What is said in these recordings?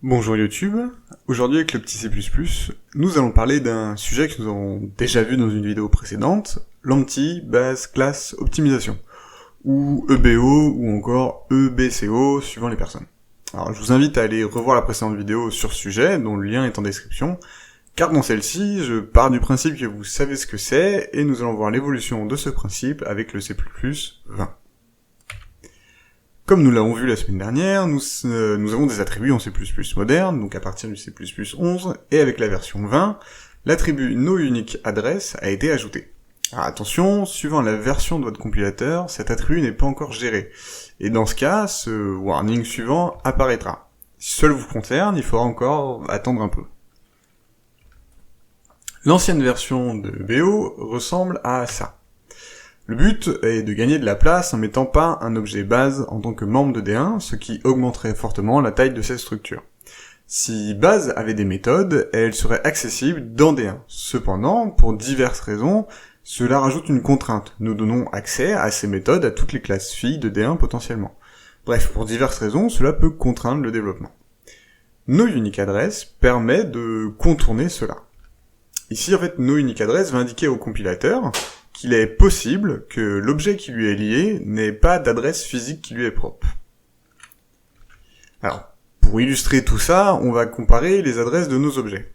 Bonjour YouTube, aujourd'hui avec le petit C++, nous allons parler d'un sujet que nous avons déjà vu dans une vidéo précédente, l'anti-base class optimisation, ou EBO ou encore EBCO suivant les personnes. Alors je vous invite à aller revoir la précédente vidéo sur ce sujet, dont le lien est en description, car dans celle-ci, je pars du principe que vous savez ce que c'est, et nous allons voir l'évolution de ce principe avec le C++ 20. Comme nous l'avons vu la semaine dernière, nous avons des attributs en C++ moderne, donc à partir du C++ 11, et avec la version 20, l'attribut noUniqueAddress a été ajouté. Alors attention, suivant la version de votre compilateur, cet attribut n'est pas encore géré, et dans ce cas, ce warning suivant apparaîtra. Si cela vous concerne, il faudra encore attendre un peu. L'ancienne version de BO ressemble à ça. Le but est de gagner de la place en mettant pas un objet base en tant que membre de D1, ce qui augmenterait fortement la taille de cette structure. Si base avait des méthodes, elles seraient accessibles dans D1. Cependant, pour diverses raisons, cela rajoute une contrainte. Nous donnons accès à ces méthodes à toutes les classes filles de D1 potentiellement. Bref, pour diverses raisons, cela peut contraindre le développement. noUniqueAddress permet de contourner cela. Ici, en fait, noUniqueAddress va indiquer au compilateur qu'il est possible que l'objet qui lui est lié n'ait pas d'adresse physique qui lui est propre. Alors, pour illustrer tout ça, on va comparer les adresses de nos objets.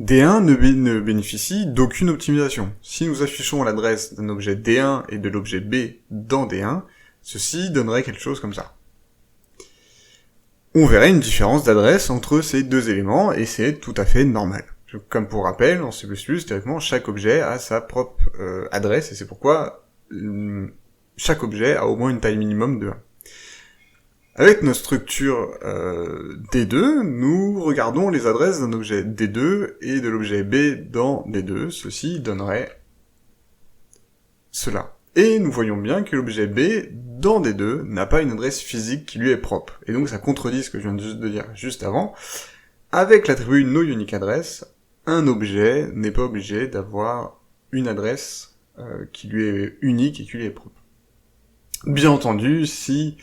D1 ne bénéficie d'aucune optimisation. Si nous affichons l'adresse d'un objet D1 et de l'objet B dans D1, ceci donnerait quelque chose comme ça. On verrait une différence d'adresse entre ces deux éléments, et c'est tout à fait normal. Comme pour rappel, en C++, théoriquement, chaque objet a sa propre adresse, et c'est pourquoi chaque objet a au moins une taille minimum de 1. Avec notre structure D2, nous regardons les adresses d'un objet D2 et de l'objet B dans D2, ceci donnerait cela. Et nous voyons bien que l'objet B dans D2 n'a pas une adresse physique qui lui est propre, et donc ça contredit ce que je viens de dire juste avant. Avec l'attribut noUniqueAddress, un objet n'est pas obligé d'avoir une adresse qui lui est unique et qui lui est propre. Bien entendu, si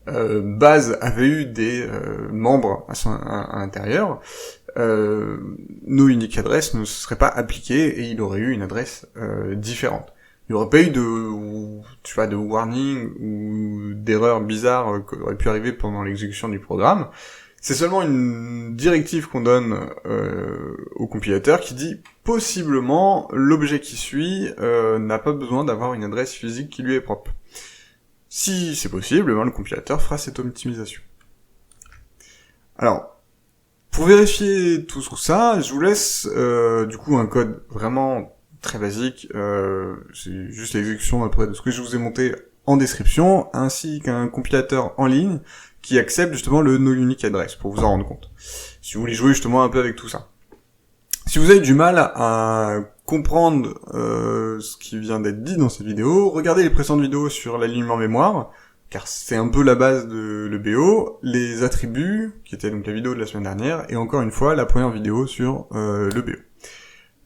base avait eu des membres à l'intérieur, noUniqueAddress ne serait pas appliqué et il aurait eu une adresse différente. Il n'y aurait pas eu de warning ou d'erreur bizarre qui aurait pu arriver pendant l'exécution du programme. C'est seulement une directive qu'on donne au compilateur qui dit possiblement l'objet qui suit n'a pas besoin d'avoir une adresse physique qui lui est propre. Si c'est possible, le compilateur fera cette optimisation. Alors, pour vérifier tout ça, je vous laisse du coup un code vraiment très basique, c'est juste l'exécution après de ce que je vous ai monté en description, ainsi qu'un compilateur en ligne qui accepte justement le noUniqueAddress, pour vous en rendre compte. Si vous voulez jouer justement un peu avec tout ça. Si vous avez du mal à comprendre ce qui vient d'être dit dans cette vidéo, regardez les précédentes vidéos sur l'alignement mémoire, car c'est un peu la base de l'EBO, les attributs, qui était donc la vidéo de la semaine dernière, et encore une fois, la première vidéo sur l'EBO.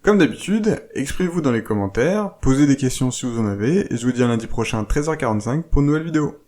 Comme d'habitude, exprimez-vous dans les commentaires, posez des questions si vous en avez, et je vous dis à lundi prochain 13h45 pour une nouvelle vidéo.